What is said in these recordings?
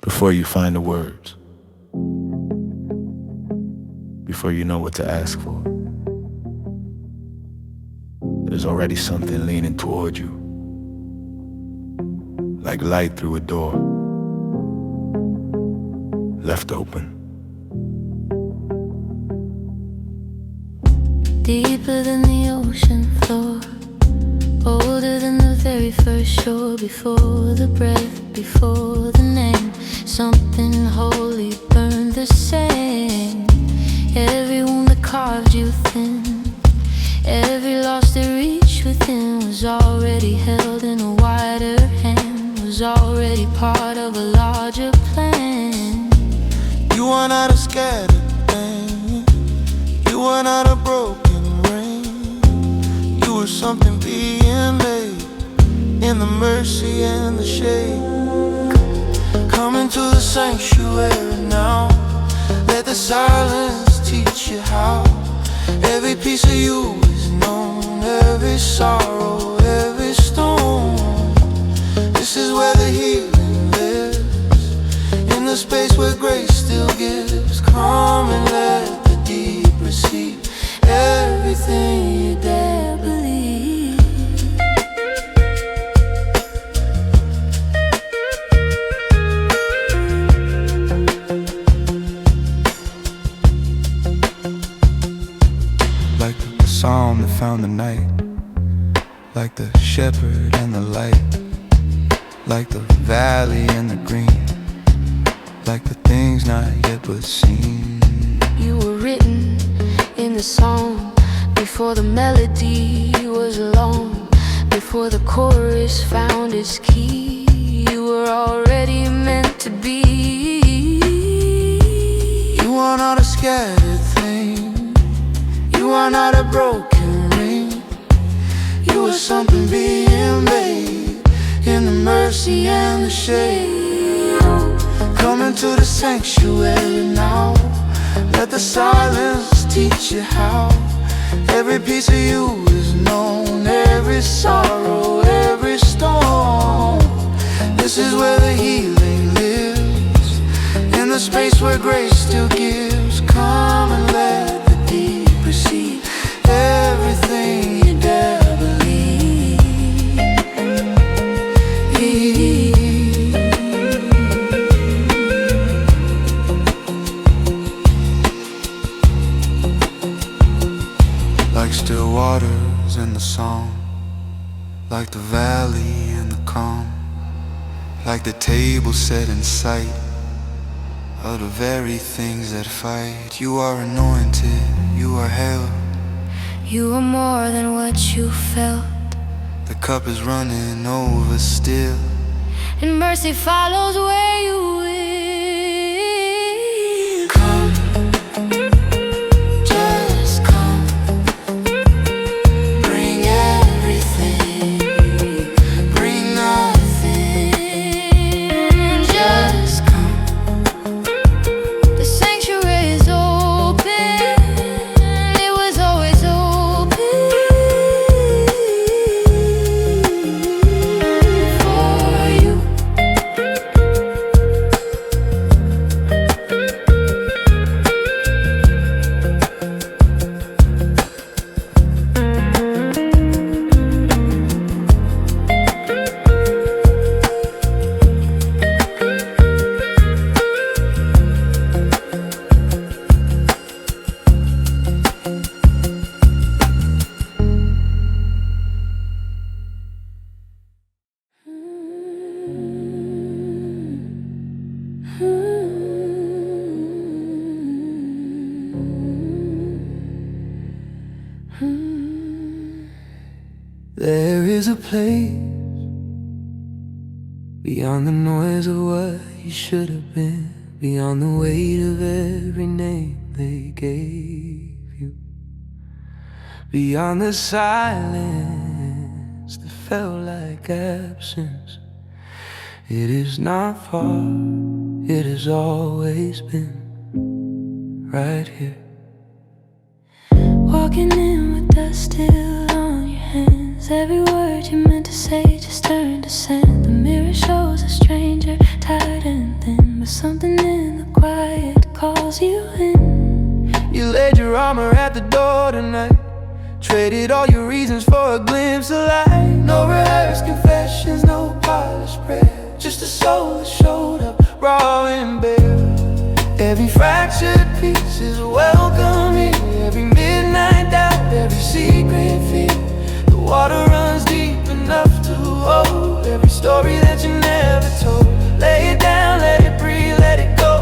before you find the words, before you know what to ask for. There's already something leaning toward you, like light through a door, left open. Deeper than the ocean floor, older than the very first shore. Before the breath, before the name, something holy burned the same. Every wound that carved you thin, every loss that reached within, was already held in a wider hand, was already part of a larger plan. You are not a scattered thing, you are not a broken ring. You were something being made, in the mercy and the shade. Come into the sanctuary now, let the silence teach you how. Every piece of you is known, every sorrow, every stone. This is where the healing lives, in the space where grace still gives. Come and let the deep receive everything you dare believe. Like the psalm that found the night, like the shepherd and the light, like the valley and the green, like the things not yet but seen. You were written in the song, before the melody was alone, before the chorus found its key. You were already meant to be. You are not a scattered thing, you are not a broken ring. You are something being made, in the mercy and the shade. Come into the sanctuary now, let the silence teach you how. Every piece of you is known, every sorrow, every storm. This is where the healing lives, in the space where grace still gives. Come and let the deep receive everything you dare believe. Like still waters in the song, like the valley and the calm, like the table set in sight of the very things that fight. You are anointed, you are held, You are more than what you felt, the cup is running over still, and mercy follows where you will. come, Just come, bring everything, bring nothing. Just come, the sanctuary is open, it was always open for you. there is a place beyond the noise of what you should have been, beyond the weight of every name they gave you, beyond the silence that felt like absence. It is not far, it has always been right here. Walking in with dust still on your hands, every word you meant to say just turned to sand. The mirror shows a stranger, tired and thin, but something in the quiet calls you in. You laid your armor at the door tonight, traded all your reasons for a glimpse of light. No rehearsed confessions, no polished prayer, just a soul that showed up raw and bare. Every fractured piece is welcome here, every midnight doubt, every secret fear. The water runs deep enough to hold every story that you never told. Lay it down, let it breathe, let it go.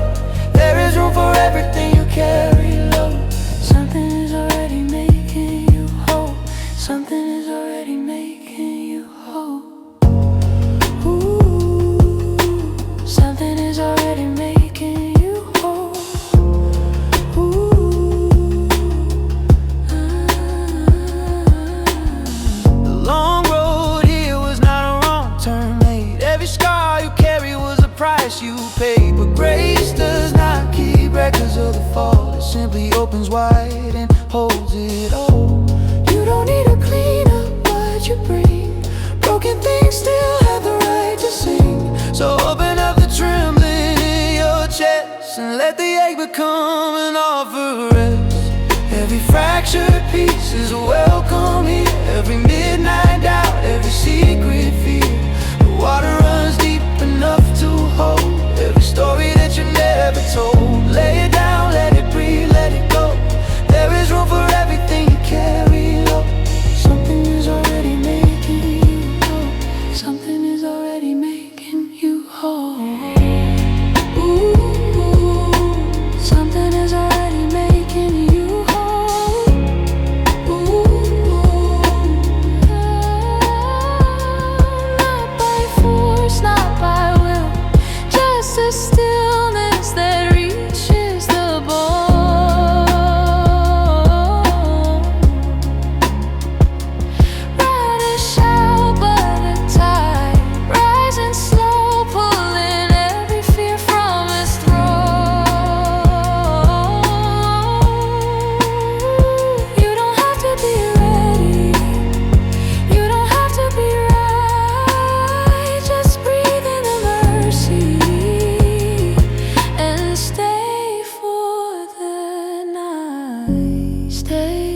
There is room for everything you carry low. Something is already making you whole. Something is already making you whole. Ooh, something is already making you whole. Ooh, The long road here was not a wrong turn made. Every scar you carry was a price you paid. But grace does not keep records of the fall. It simply opens wide and holds it all. You don't need to clean up what you bring. Broken things still have the right to sing. So open up the trembling in your chest and let the ache become an offer of rest. Every fractured piece is welcome here, every midnight doubt, every secret fear. The water runs deep enough to hold every story that you never told. Lay it down, let it breathe, let it go. There is room for everything you carry low. Something is already making you whole. Something is already making you whole. Ooh, something is already making you whole. Ooh, not by force, not by will, just a stillness that reaches the bone. Riders shout, but the tide rising slow, pulling every fear from its throne. You don't have to be ready, you don't have to be right. Just breathe in the mercy and stay for the night. Stay,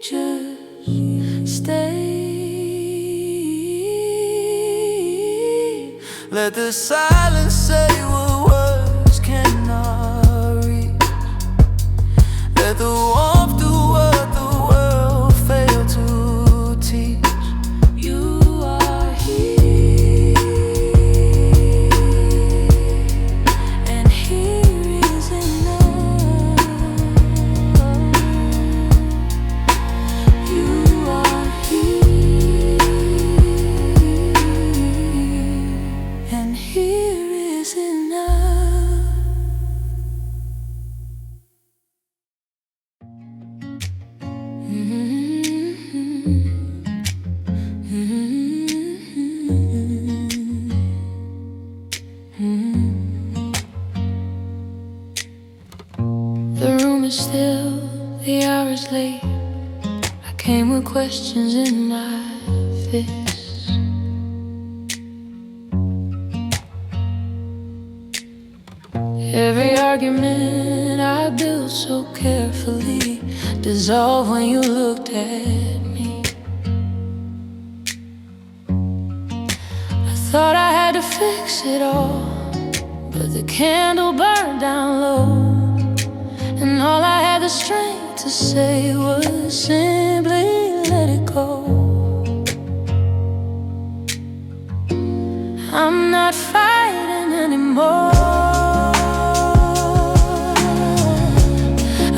just stay. Let the silence say what words cannot reach. Let the warmth do what the world failed to teach. You are here, and here is enough. You are here, and here is enough. The room is still, the hour is late. I came with questions in my fist. Every argument I built so carefully dissolved when you looked at me. I thought I had to fix it all, but the candle burned down low, and all I had the strength to say was simply let it go. I'm not fighting anymore.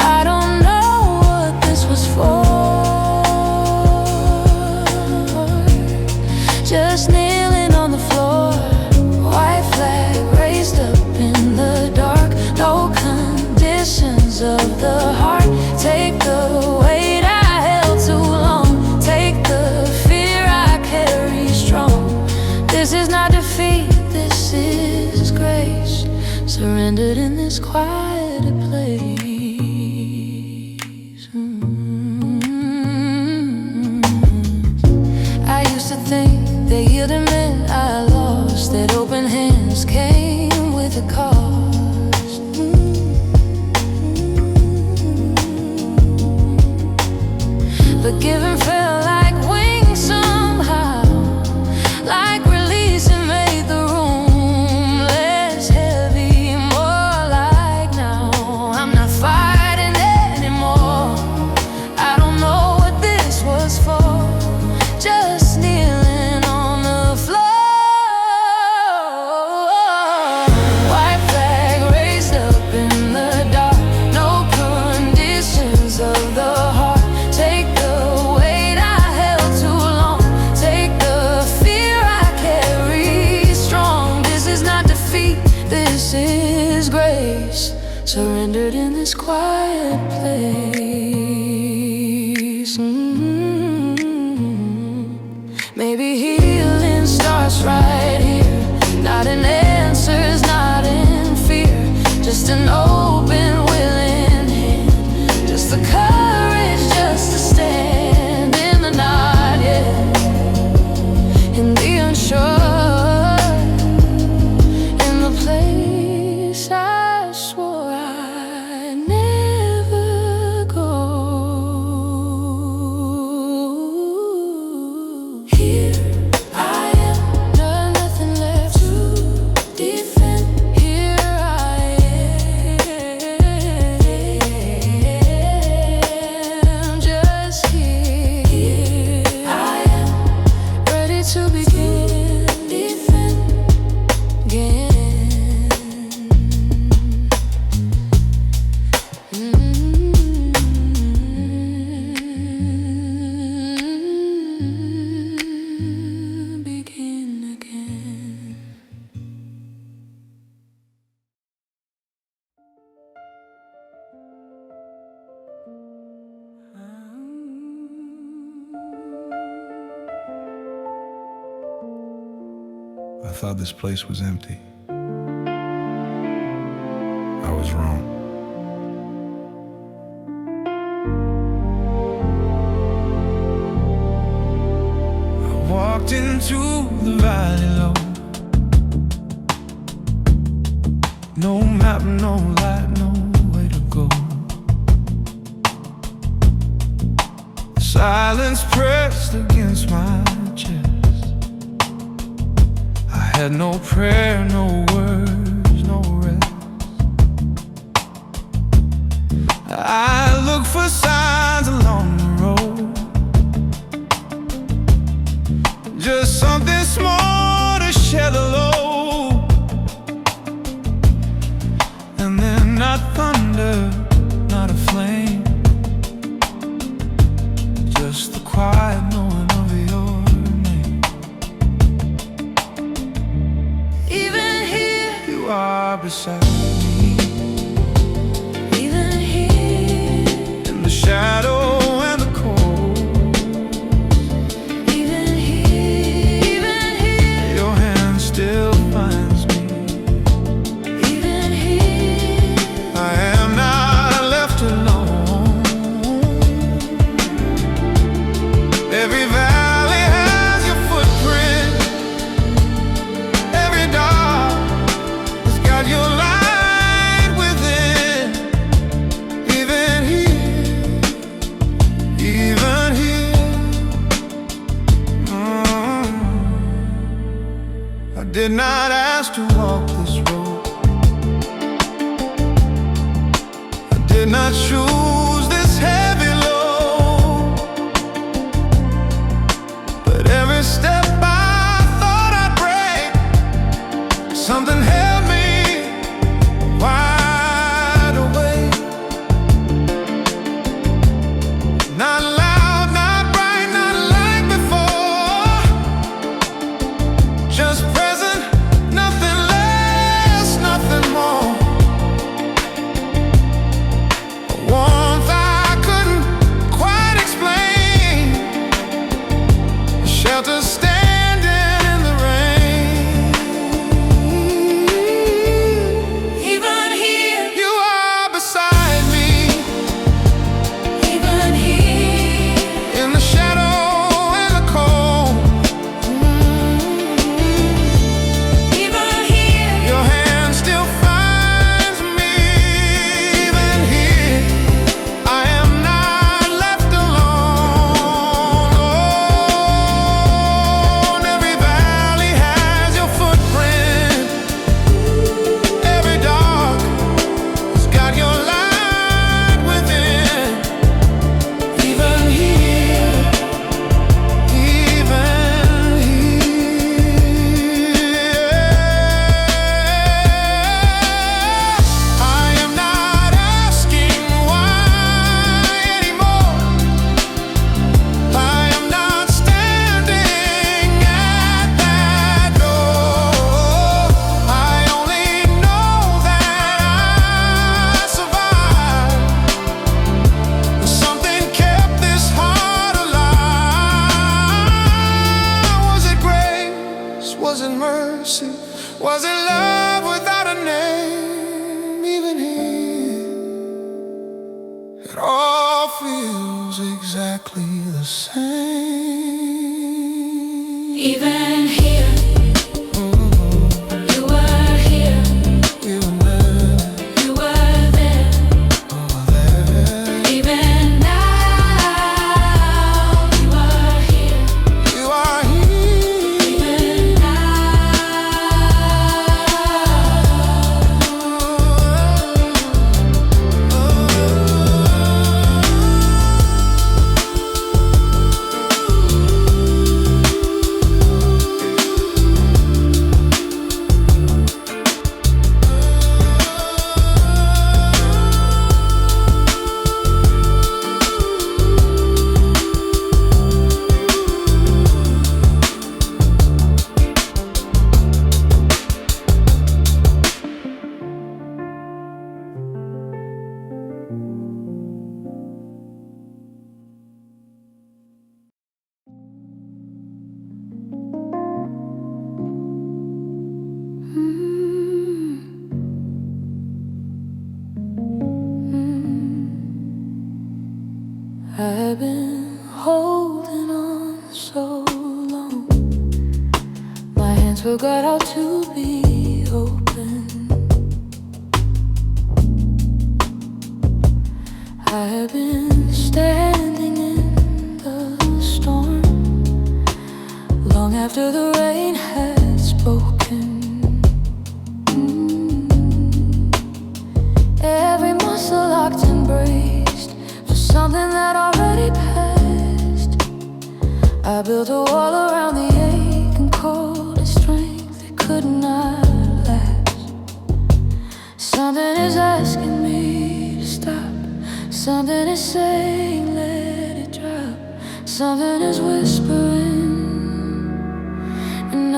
I don't know what this was for. Just kneeling on the floor, white flag raised up in the dark. No conditions of the heart. Take the weight I held too long. Take the fear I carry strong. This is not defeat, this is grace, surrendered in this quiet place. I used to think that yielding meant I lost. His grace surrendered in this quiet place. Maybe healing starts right here, not in answers, not in fear, just an open, willing hand, just the courage just to stand in the night, yeah, in the unsure. I swore I'd never go. Here I am, nothing left to defend. Here I am, just here. I am ready to begin, defend again. I thought this place was empty. I was wrong. I walked into the valley low. No map, no light, no way to go. Silence pressed against my chest. I had no prayer, no words, no rest. I looked for signs along the road, just something small to share the load. And then not thunder, not a flame, just the quiet knowing of your name. Even here, You are beside me, even here, in the shadow and the cold. even here, Your hand still finds me. even here. I am not left alone. Every valley has your footprint. Every dark has got your light within. Even here, even here. I did not ask to walk this road. I did not choose this heavy load. But every step I thought I'd break, something held me wide awake. Not loud, not bright, not like before, just present, nothing less, nothing more. A warm it mercy? Was it love without a name? Even here, it all feels exactly the same. Even here, you were here, We were there, you were there. over there. Even now, you are here, You are here. even I've been holding on so long. My hands forgot how to be open. I've been standing in the storm long after the rain had spoken. Every muscle locked and braced for something that already passed. I built a wall around the ache and called it strength. It could not last. Something is asking me to stop. Something is saying let it drop. Something is whispering, and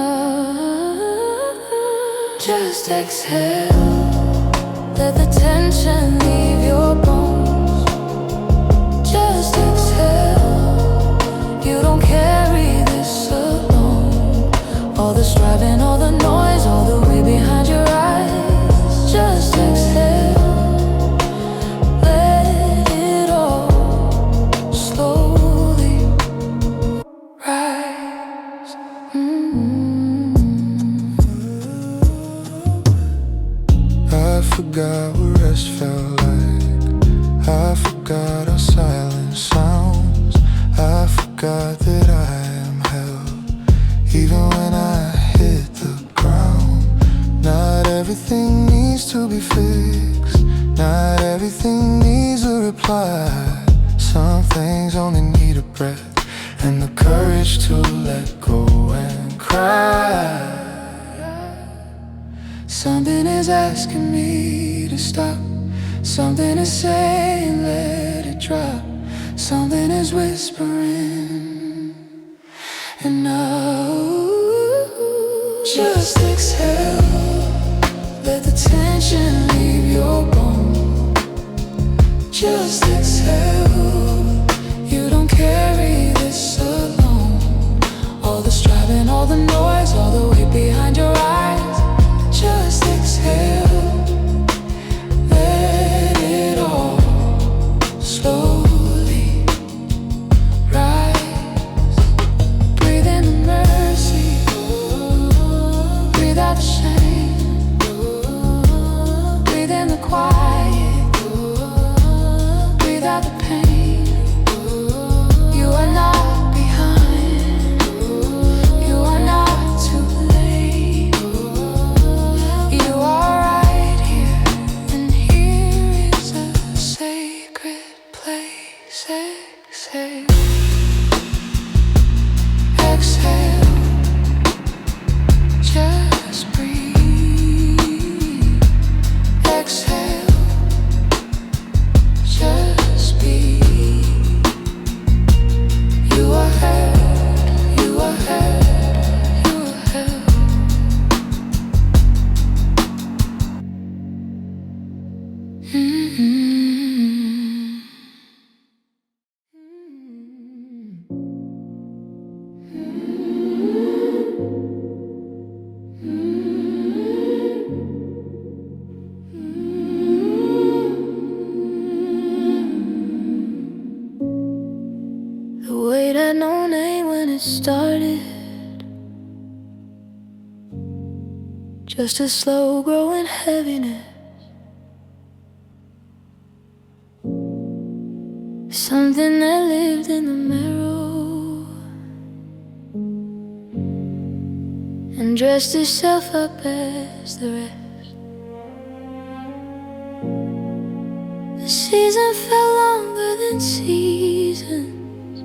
just exhale. Let the tension leave your bones. Just exhale. You don't carry this alone. All the striving, all the noise, all the way behind your eyes. Just exhale. Let it all slowly rise. I forgot what rest felt like. I forgot our silent sounds. I forgot that I am held, even when I hit the ground. Not everything needs to be fixed. Not everything needs a reply. Some things only need a breath and the courage to let go and cry. Something is asking me to stop. Something is saying let it drop. Something is whispering, and now just exhale. Let the tension leave your bones. Just exhale. You don't carry this alone. All the striving, all the noise, all the weight behind your eyes. Just exhale. Let it all slowly rise. Breathe in the mercy. Breathe out the shame. Breathe in the quiet. Breathe out the pain. You are not behind. You are not too just a slow growing heaviness. Something that lived in the marrow and dressed itself up as the rest. The season felt longer than seasons.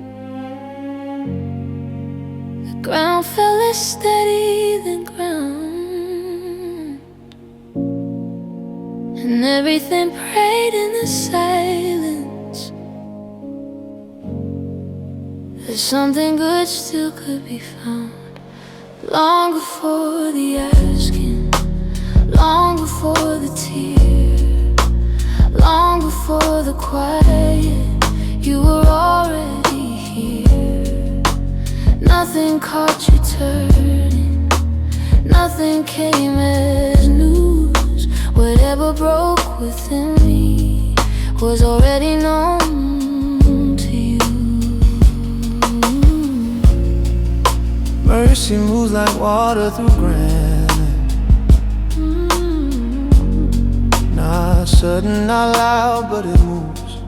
The ground felt less steady than ground, and everything prayed in the silence that something good still could be found. Long before the asking, long before the tear, long before the quiet, you were already here. Nothing caught you turning, nothing came as news. Whatever broke within me was already known to you. Mercy moves like water through granite. Not sudden, not loud, but it moves.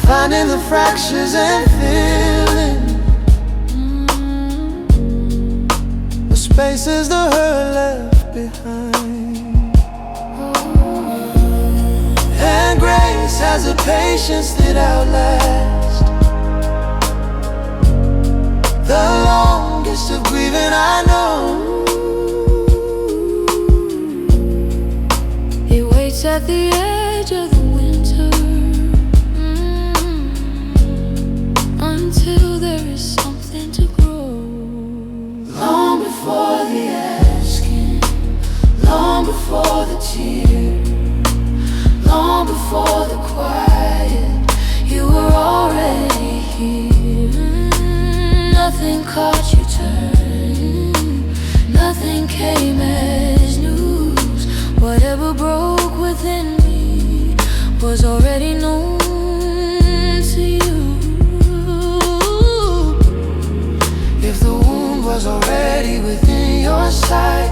Finding the fractures and filling the spaces the hurt left behind. And grace has a patience that outlasts the longest of grieving I know. It waits at the edge of the winter until there is something to grow. Long before the asking, long before the tear, long before the quiet, you were already here. Nothing caught you turning, nothing came as news. Whatever broke within me was already known to you. If the wound was already within your sight,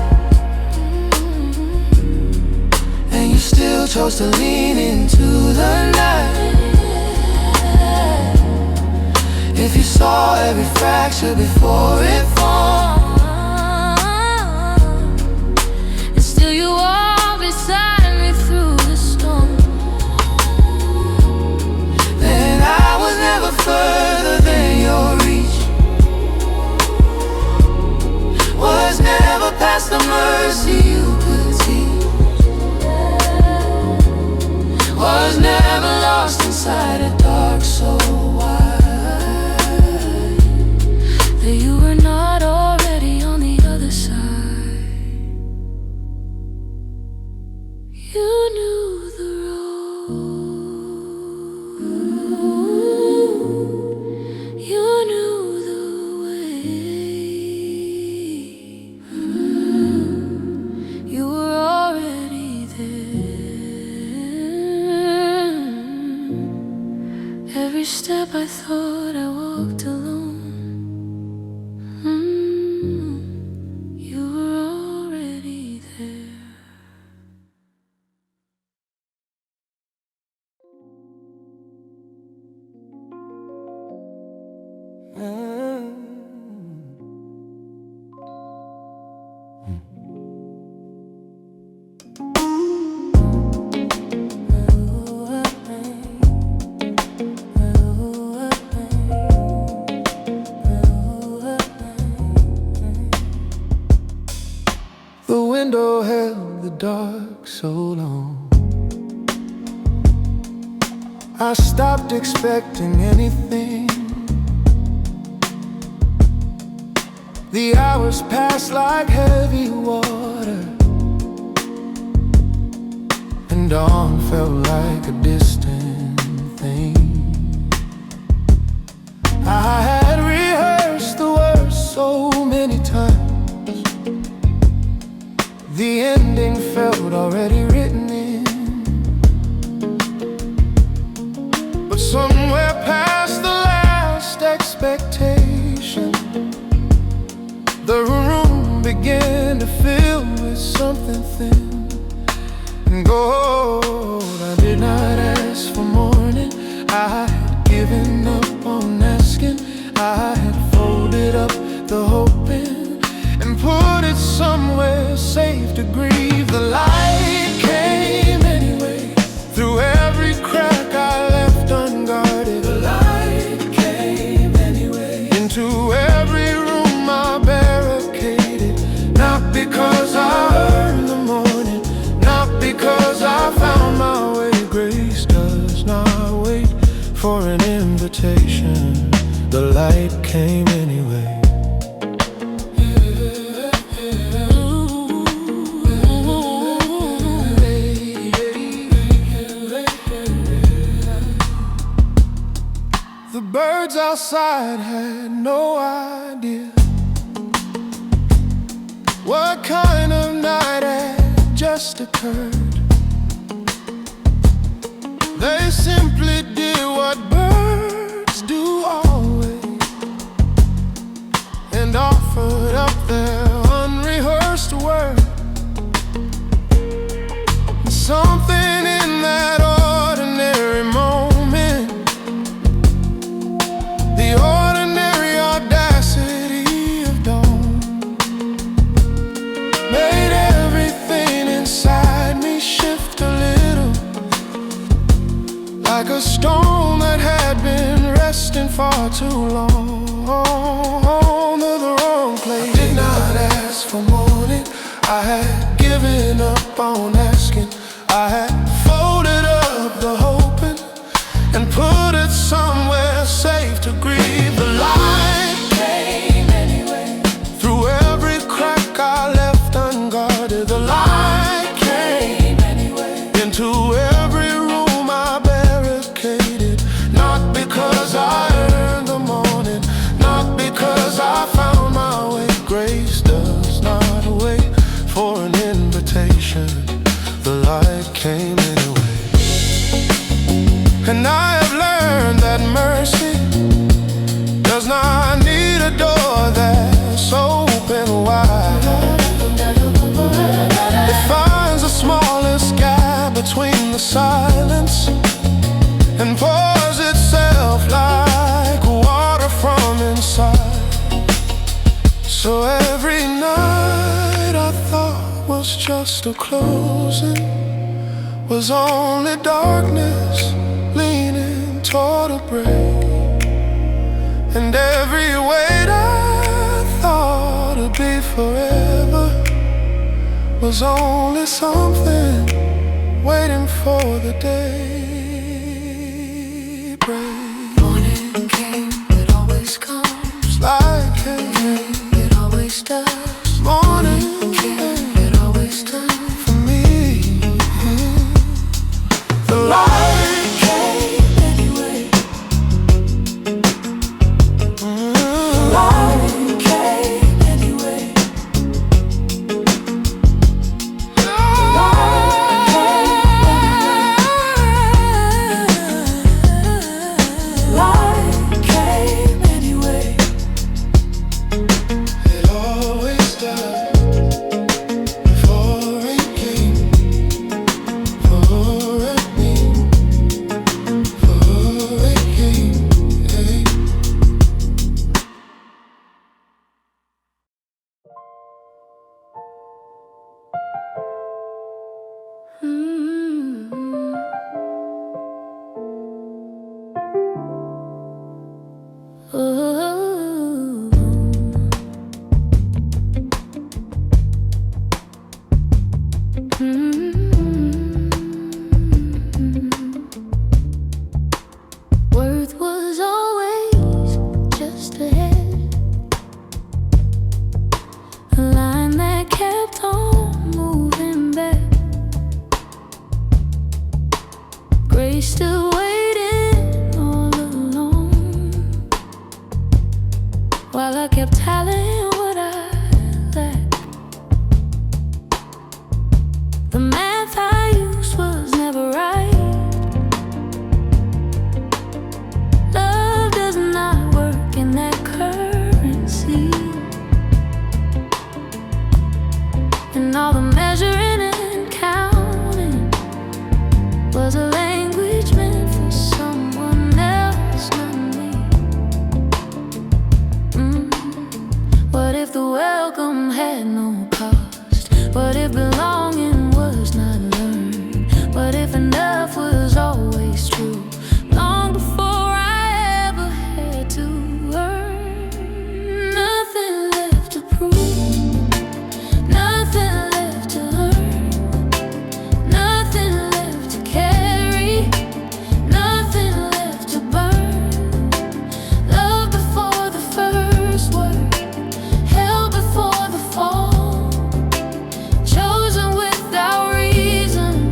and you still chose to lean into the night, if you saw every fracture before it formed, and still you walk beside me through the storm, then I was never further than your reach, was never past the mercy you could teach, was never lost inside a dark soul wide. that you were not already on the other side. You knew the road, you knew the way, you were already there. Every step I thought I walked alone, you were already there. The window held the dark so long, I stopped expecting anything. The hours passed like heavy water, and dawn felt like a distant thing. I had rehearsed the words so many times, the ending felt already written in. But somewhere past the last expectation, gold. I did not ask for morning. I had given up on asking. I had folded up the hoping and put it somewhere safe to grieve. The light came anyway, through every crack I left unguarded. The light came anyway, into every room I barricaded. Not because I earned the morning, not because I found my way. Grace does not wait for an invitation. The light came anyway. The birds outside had no idea what kind of night had just occurred. They simply did what birds do always, and offered up their unrehearsed word. And something in that ordinary moment, the ordinary audacity of dawn, made everything inside me shift a little, like a stone that had been resting far too long in the wrong place. I did not ask for morning. I had given up on asking. I had folded up the hoping and put it somewhere safe to grieve. The light came anyway, through every crack I left unguarded. The light came anyway, into every room I barricaded. Not because I earned the morning, not because I found my way. Grace does not wait for an invitation. The light came anyway. And I have learned that mercy does not need a door that's open wide. It finds the smallest gap between the silence and pours itself like water from inside. So every night I thought was just a closing was only darkness leaning toward a break. And every weight I thought would be forever was only something waiting for the day break. Morning came, it always comes. Light came, It always does. morning Came, it always does. for me. The light Came anyway. Light came anyway. Light came anyway. It always does. Before it came, for it came, for it came. Hey. Ooh. Worth was always just ahead, a line that kept on moving back. Grace still waiting all alone, while I kept tallying what I lacked. The math I used was never right. Love does not work in that currency, and all the measuring and counting if belonging was not learned? What if enough was always true? Long before I ever had to earn. Nothing left to prove, nothing left to earn, nothing left to carry, nothing left to burn. Love before the first word, hell before the fall, chosen without reason,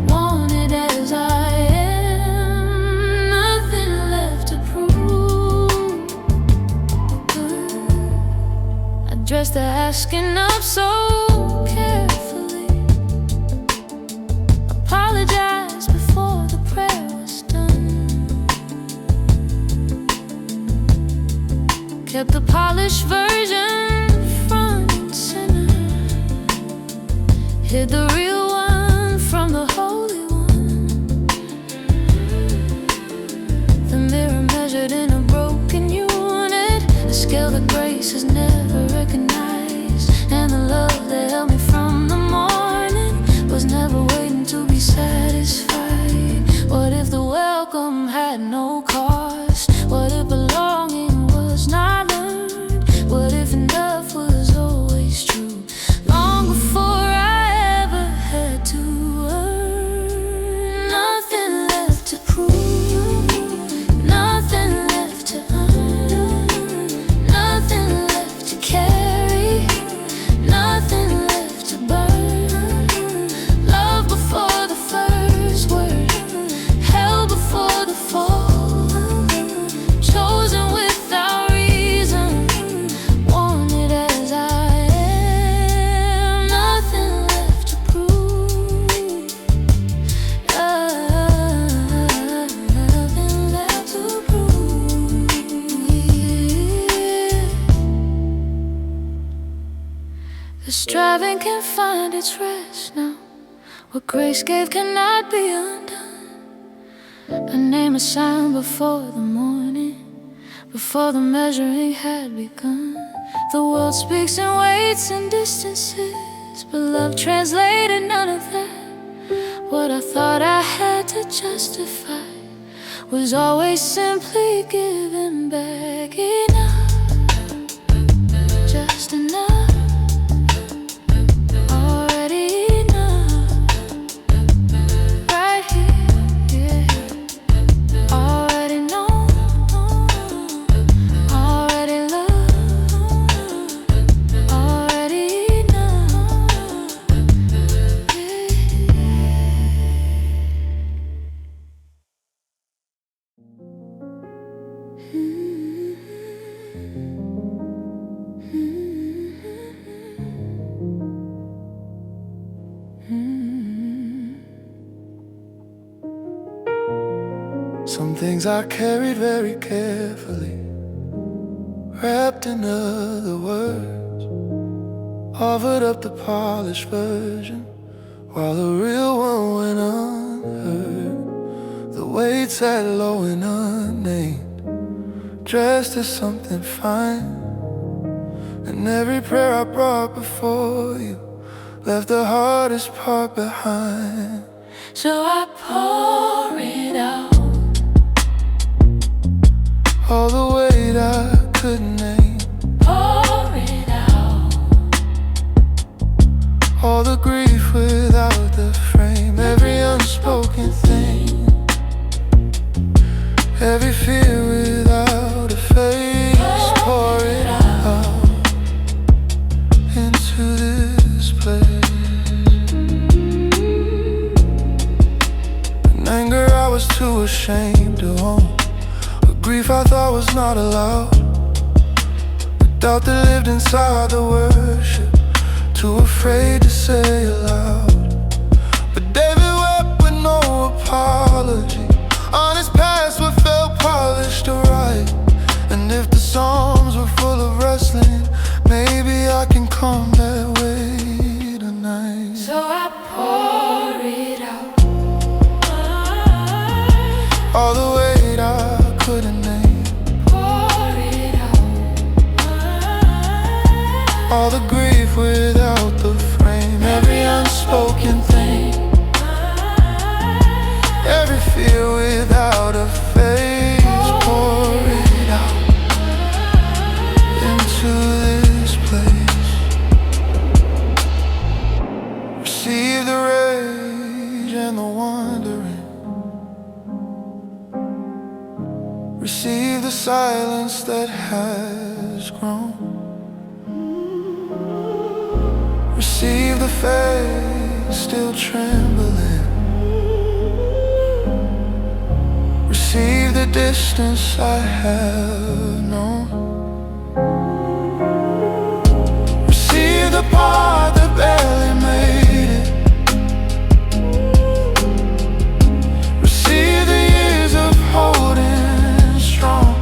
wanted as I am. Nothing left to prove. I dressed the asking up so carefully, apologized before the prayer was done, kept the polished version front and center, hid the real one from the holy one. The mirror measured in a broken unit, a scale that grace has never recognized, and the love that held me from the morning was never waiting to be satisfied. What if the welcome had no cost? What if belonging was not learned? What if enough was always true? Long before I ever had to earn. Nothing left to prove, nothing left to earn, nothing left to carry, nothing left to burn. Love before the first word, hell before the fall, chosen without reason, wanted as I am. Nothing left to prove, nothing left to prove. The striving can find its rest now. What grace gave cannot be undone. A name assigned before the morning, before the measuring had begun. The world speaks in weights and distances, but love translated none of that. What I thought I had to justify was always simply giving back enough, just enough, already enough, right here, yeah. Already know, already love, already enough, yeah. Some things I carried very carefully, wrapped in other words, offered up the polished version, while the real one went unheard. The weight sat low and unnamed, dressed as something fine, and every prayer I brought before you left the hardest part behind. So I pour it out, all the weight I couldn't name, pour it out, all the grief without the frame, every unspoken thing, every fear without a face. Pour it out into this place. An anger I was too ashamed to own, grief I thought was not allowed, the doubt that lived inside the worship, too afraid to say aloud. But David wept with no apology, on his past what felt polished or right. And if the Psalms were full of wrestling, maybe I can come that way tonight. so I pour it out, All the weight I couldn't name, pour it out, all the grief without the frame, every unspoken thing, every fear without a face. Pour it out into this place. Receive the rage and the wandering. Receive the silence that has grown. Receive the faith still trembling. Receive the distance I have known. Receive the part that barely made it. Receive the years of holding strong.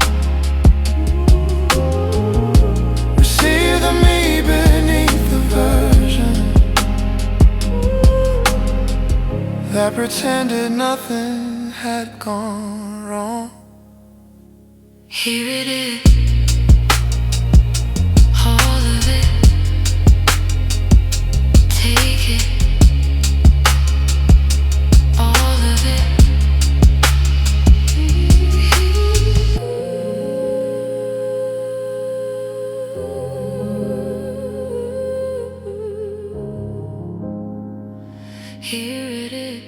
Receive the me beneath the version that pretended nothing had gone wrong. Here it is, all of it. Take it, all of it. Here it is.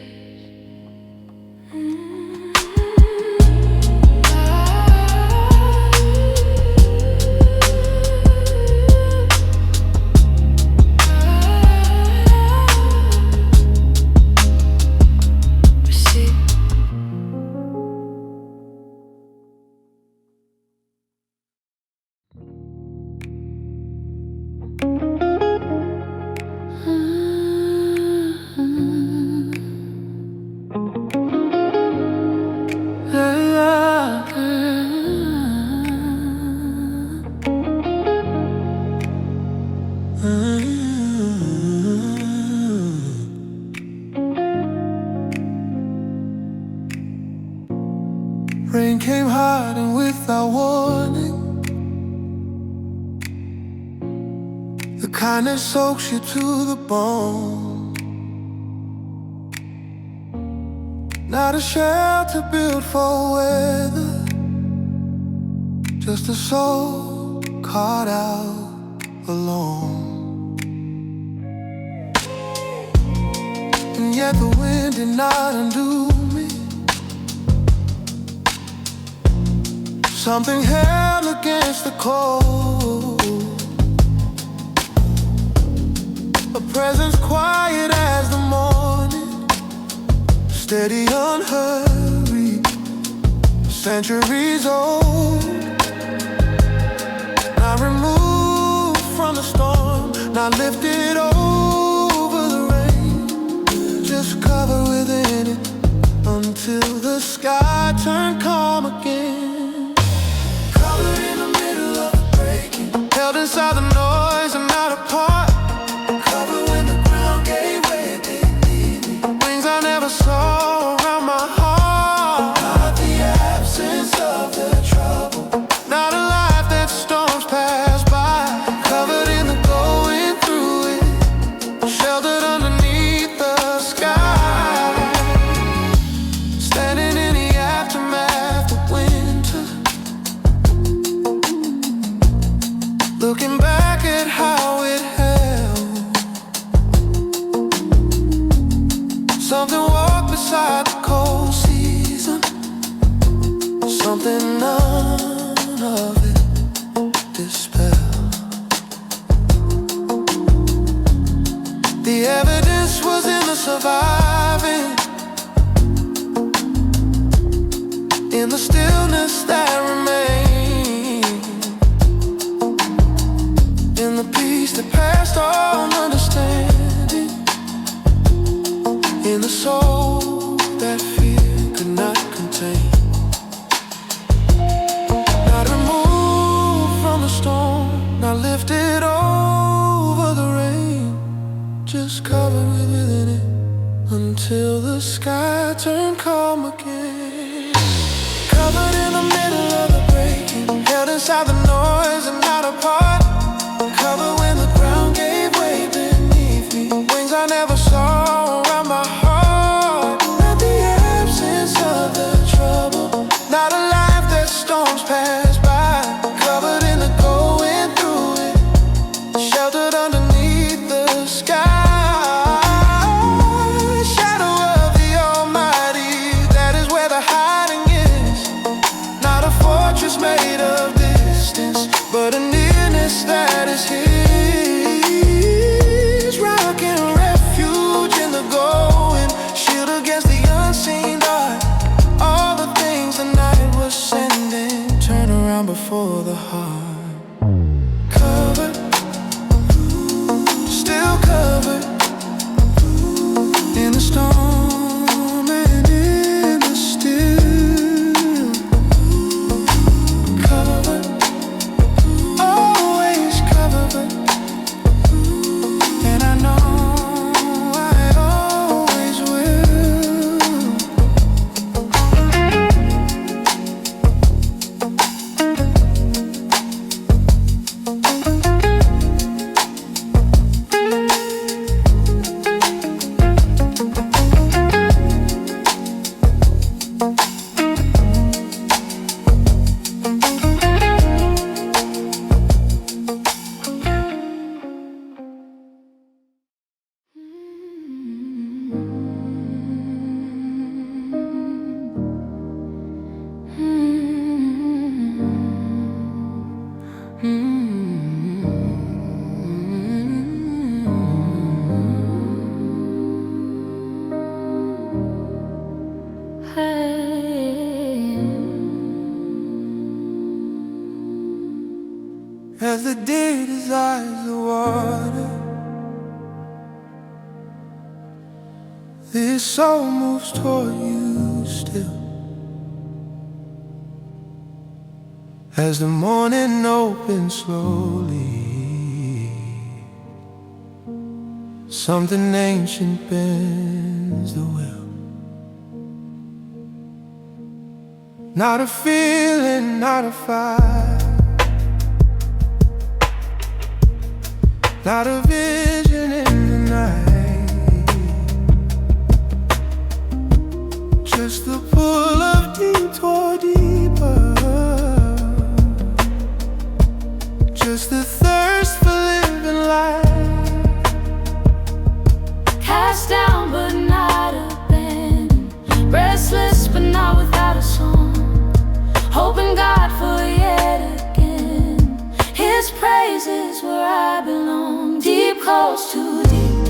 Rain came hard and without warning. The kind that soaks you to the bone. Not a shelter built for weather, just a soul caught out alone. And yet the wind did not undo me. Something held against the cold, a presence quiet as the morning, steady, unhurried, centuries old. Not removed from the storm, not lifted over the rain, just covered within it until the sky turned calm again. In the middle of the breaking, held inside the noise and not apart. Covered when the ground gave way beneath me. Wings I never saw around my heart. Not the absence of the trouble, not a life that storms pass by. Covered in the going through it, sheltered underneath the sky. Standing in the aftermath of winter, looking back at how it held. Something walked beside the cold season, something none of it dispelled. The evidence was in the surviving, in the stillness that remained, in the peace that passed all understanding, in the soul that fear could not contain. Not removed from the storm, not lifted over the rain, just covered within it until the sky turned calm again. Covered in the middle of the breaking, held inside the noise and not apart. Covered when the ground gave way beneath me. Wings I it desires the water. This soul moves toward you still, as the morning opens slowly. Something ancient bends the will. Not a feeling, not a fire, not a vision in the night, just the pull of deep toward deeper, just the thirst for living life. Cast down but not abandoned, restless but not without a song, hoping God for yet again. His praise is where I belong, deep calls too deep,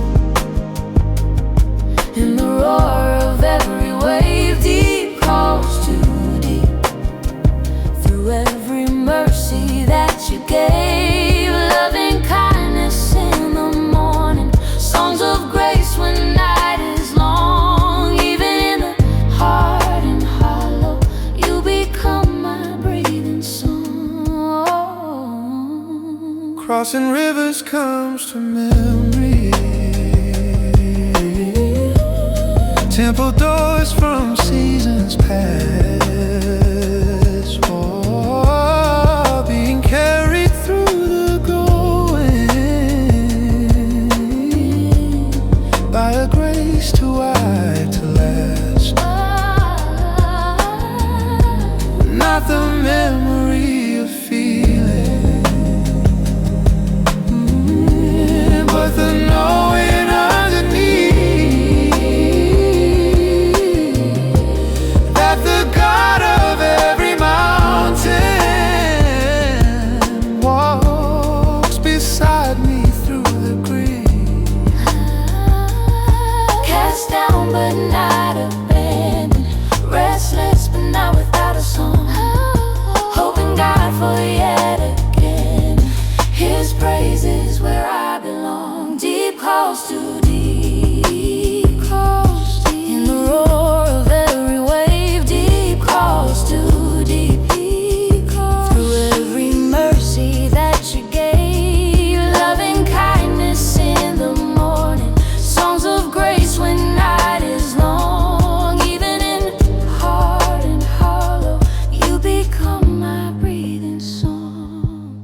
in the roar of every wave. Deep calls too deep, through every mercy that you gave. Loving kindness in the morning, songs of grace when night is long. Even in the hard and hollow, you become my breathing song. Crossing rivers comes to memory, temple doors from seasons past. Oh, being carried through the going, by a grace too wide to last. Not the memory of feeling, but the knowing underneath that the God of every mountain walks beside me through the grief. Cast down but not abandoned, restless but not without a song, hoping God for yet again. His praise is where I belong, deep calls too deep, calls deep, in the roar of every wave. Deep calls too deep, through every mercy that you gave. Loving kindness in the morning, songs of grace when night is long. Even in hard and hollow, you become my breathing song.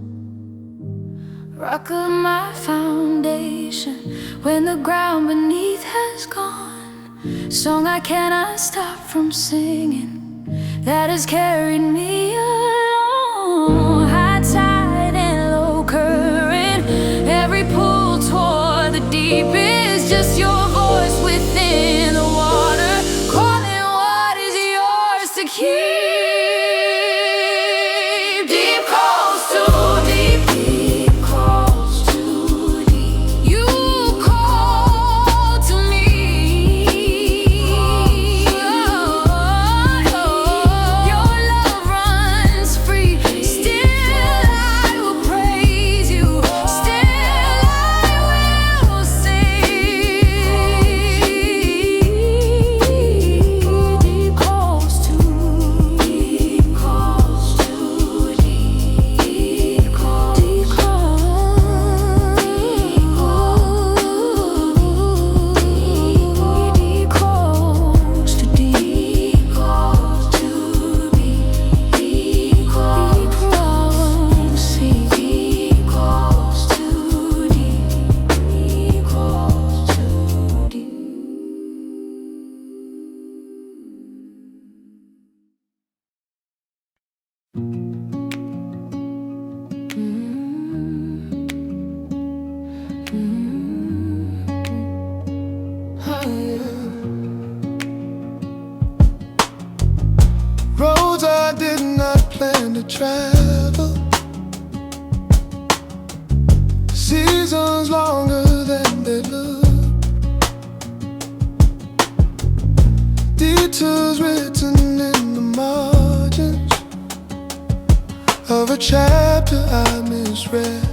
Rock of my foundation, when the ground beneath has gone. Song I cannot stop from singing, that has carried me along. High tide and low current, every pull toward the deep is just your voice within the water, calling what is yours to keep. Deep calls too deep, deep calls too deep. You call to me. Your love runs free. Still I will praise you. Still I will sing. Deep calls too deep, calls too deep, deep calls, deep calls, deep calls too deep, calls too deep, deep calls, see, deep calls too deep, deep calls too deep. Roads I did not plan to travel, seasons longer than they look, detours written in the margins of a chapter I misread.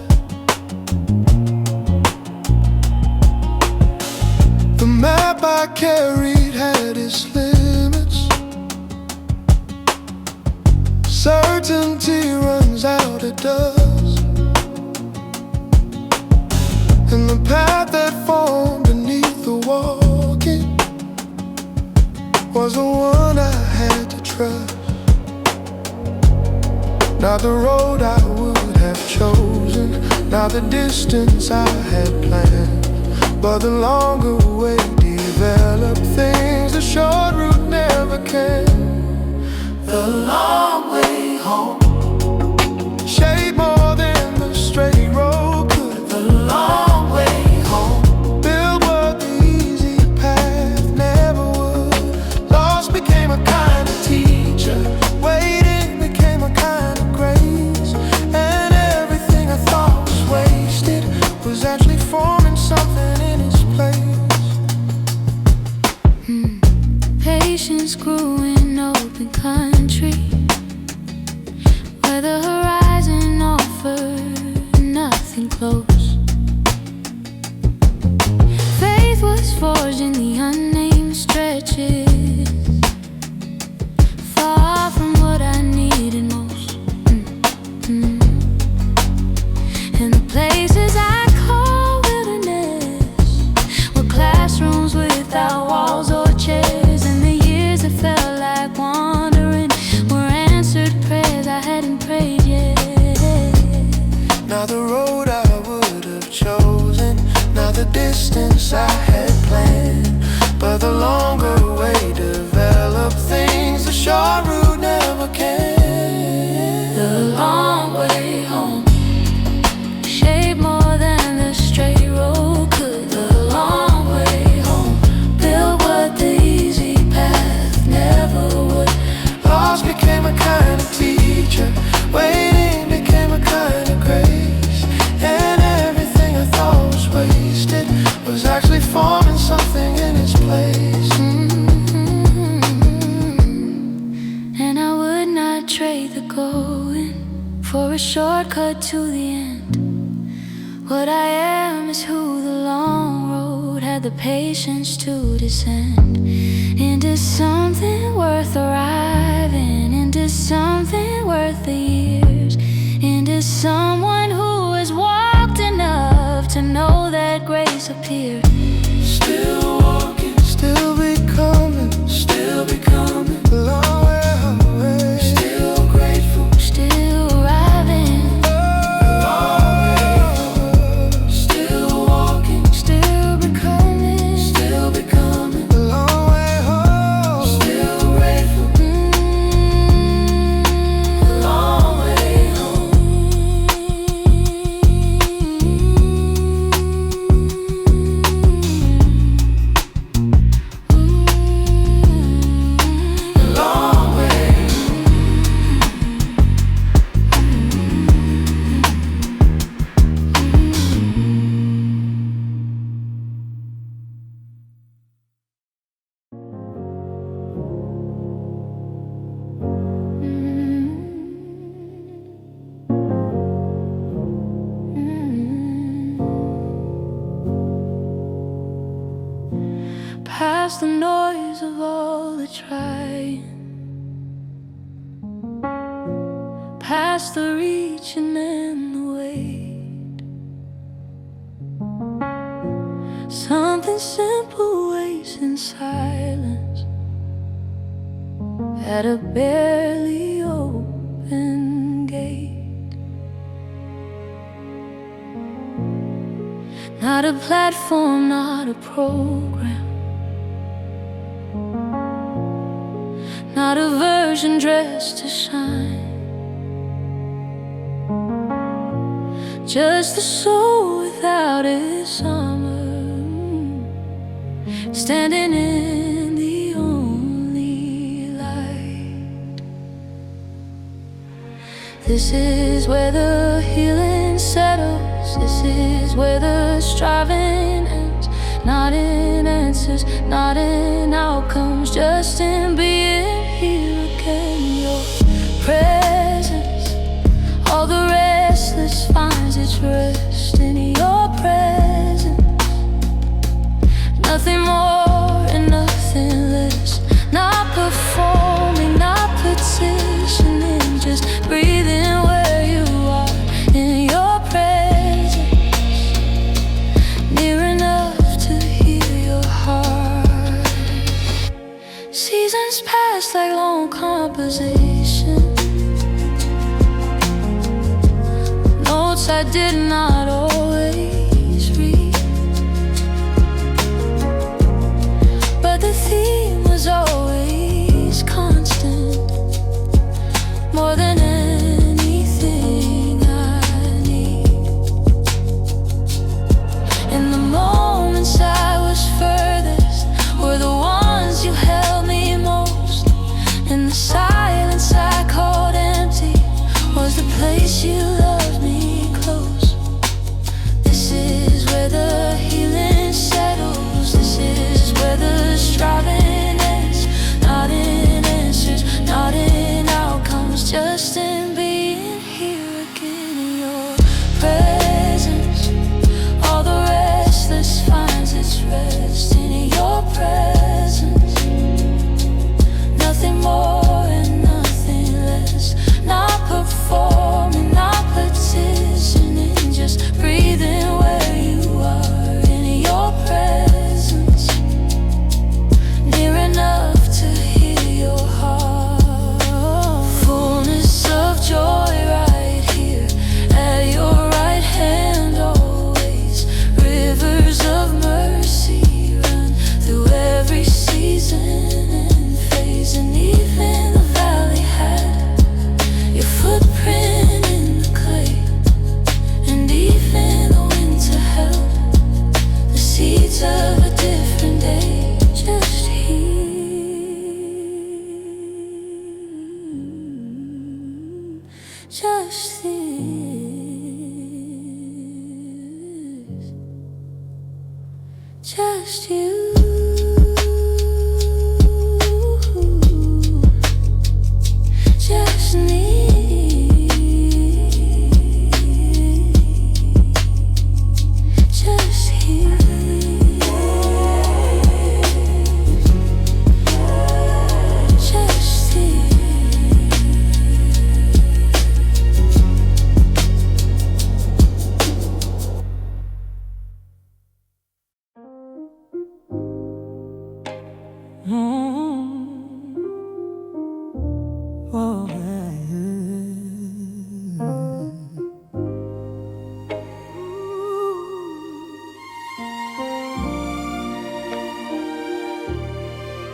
pipe I carried had its limits. Certainty runs out, it does. And the path that formed beneath the walking was the one I had to trust. Not the road I would have chosen, not the distance I had planned, but the longer way developed things the short route never can. The long way home shaped more than the straight road could. The long way home built what the easy path never would. Loss became a kind of teacher, waiting became a kind of grace, and everything I thought was wasted was actually forming something in its place. Patience grew in open country, where the horizon offered nothing close. Faith was forged in the unnamed stretches, far from what I needed most. And the places I call wilderness were classrooms without walls or chairs, and the years that felt like wandering were answered prayers I hadn't prayed yet. Not the road I would have chosen, not the distance I had planned, but the longer way developed things the short route never can. The long way home shaped more than the straight road could. The long way home built what the easy path never would. Loss became a kind of teacher, waiting became a kind of grace, and everything I thought was wasted was actually forming something in its place. And I would not trade the going for a shortcut to the end. What I am is who the long road had the patience to descend into something worth arriving, into something worth the years, into someone who has walked enough to know that grace appeared. Still walking, still becoming, still becoming. Long way away, still grateful, Still arriving, still walking, still becoming, still becoming. Long way home, still grateful. Long way long way. Past the noise of all the trying, past the reaching and the wait. Something simple waits in silence at a barely open gate. Not a platform, not a program, not a version dressed to shine. Just the soul without its armor, standing in the only light. This is where the healing settles. This is where the striving ends. Not in answers, not in outcomes, just in being here again. Your presence, all the restless finds its rest in your presence. Nothing more did not always read, but the theme was always constant, more than anything I need. In the moments I was furthest were the ones you held me most, and the silence I called empty was the place you loved me close. This is where the healing settles. This is where the striving ends. Not in answers, not in outcomes, just in being here again in your presence. All the restless finds its rest in your presence. Nothing more and nothing less. Not performing, not petitioning, just breathing where you are in your presence. Near enough to hear your heart. Fullness of joy right here at your right hand always. Rivers of mercy run through every season and phase, and even the valley had your footprint in the clay, and even the winter held the seeds of a different day. Just here, just this, just you. Just me, just here, just here. Oh,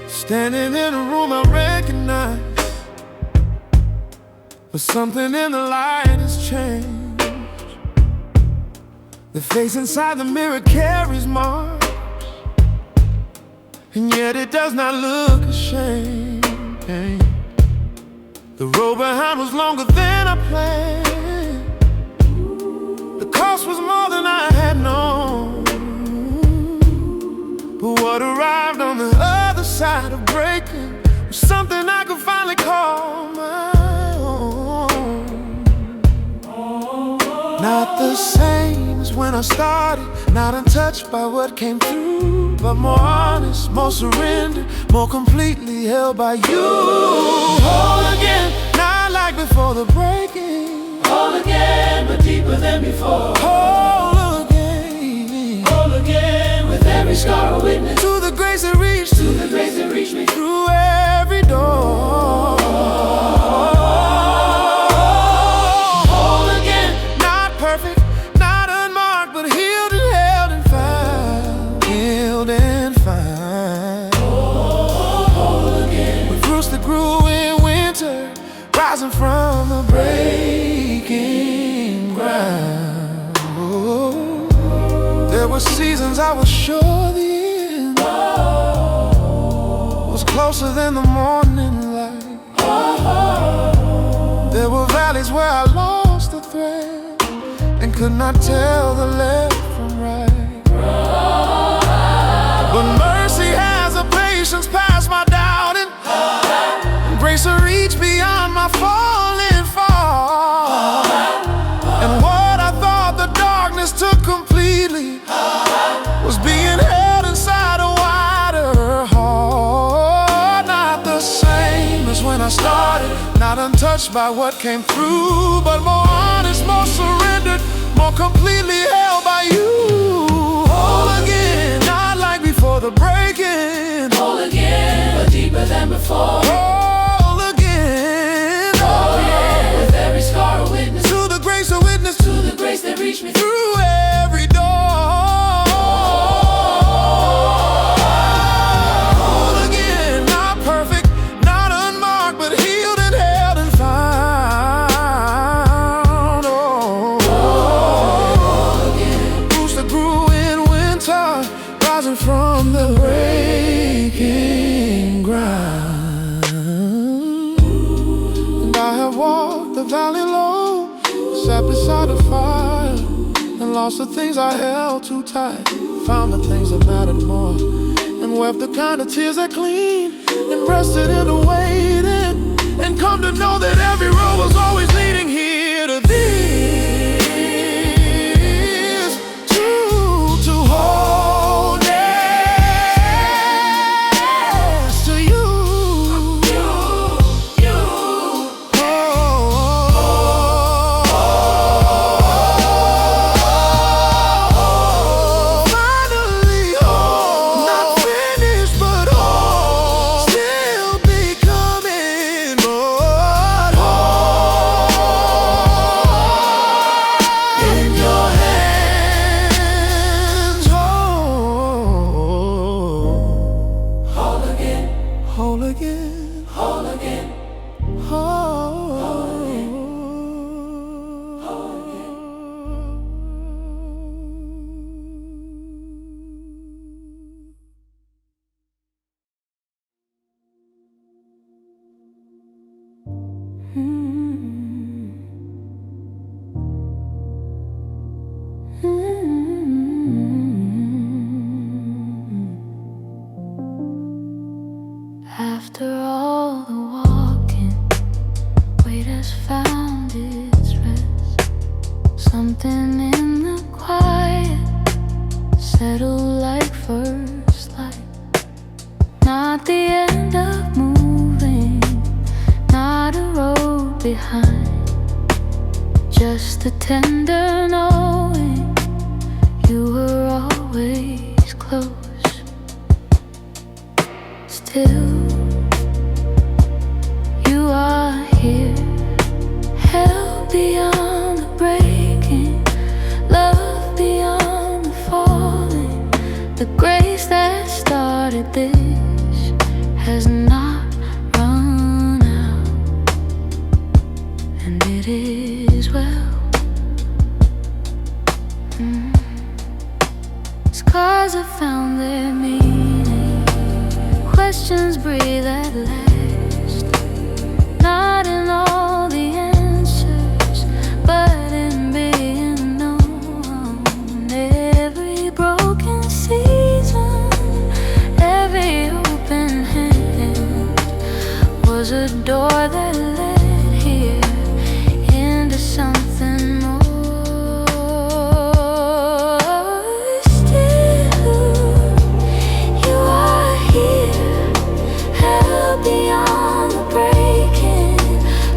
standing in a room I recognize, but something in the light has changed. The face inside the mirror carries marks, and yet it does not look ashamed. The road behind was longer than I planned. The cost was more than I had known, but what arrived on the other side of breaking was something I could finally call my own. Not the same as when I started, not untouched by what came through, but more honest, more surrendered, more completely held by you. Whole again, not like before the breaking. Whole again, but deeper than before. Whole again, With every scar a witness to the grace that reached, to the grace that reached me through every door. Whole again, Not perfect, not unmarked, but healed and held and found. Healed and found. whole again. With roots that grew in winter, rising from the breaking ground. Oh, there were seasons I was sure the end was closer than the morning light. There were valleys where I lost the thread and could not tell the left from right. But mercy has a patience past my doubting, and grace will reach beyond my falling fall. And what I thought the darkness took completely was being held inside a wider heart. Not the same as when I started, not untouched by what came through, but more honest, more surrendered, more completely held by you. Whole again, not like before the breaking. Whole again, but deeper than before. Whole again, With every scar a witness to the grace of witness, to the grace that reached Lost the things I held too tight, found the things that mattered more, and wept the kind of tears that clean, and rested in the waiting, and come to know that every road was always leading here to this, to wholeness, to you. Finally whole, not finished but whole, still becoming more whole. In your hands, whole again, whole again, whole again, whole again. After all the walking, weight has found its rest. Something in the quiet settled like first light. Not the end of moving, not a road behind, just the tender knowing you were always close. Still, you are here, held beyond the breaking, love beyond the falling. The grace that started this has not run out, and it is well. Scars have found their meaning, questions breathe at last, not in all the answers, but in being known. Every broken season, every open hand was a door that led here into something more. Beyond the breaking,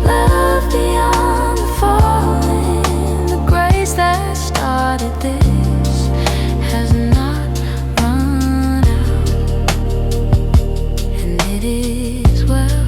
love beyond the falling. The grace that started this has not run out, and it is well.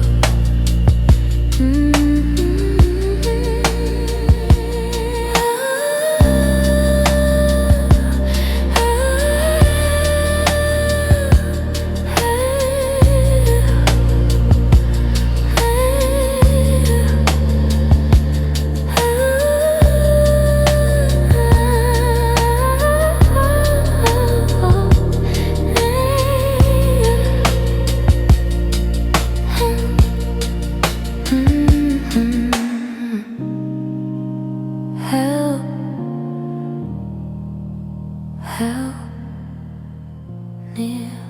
Help near.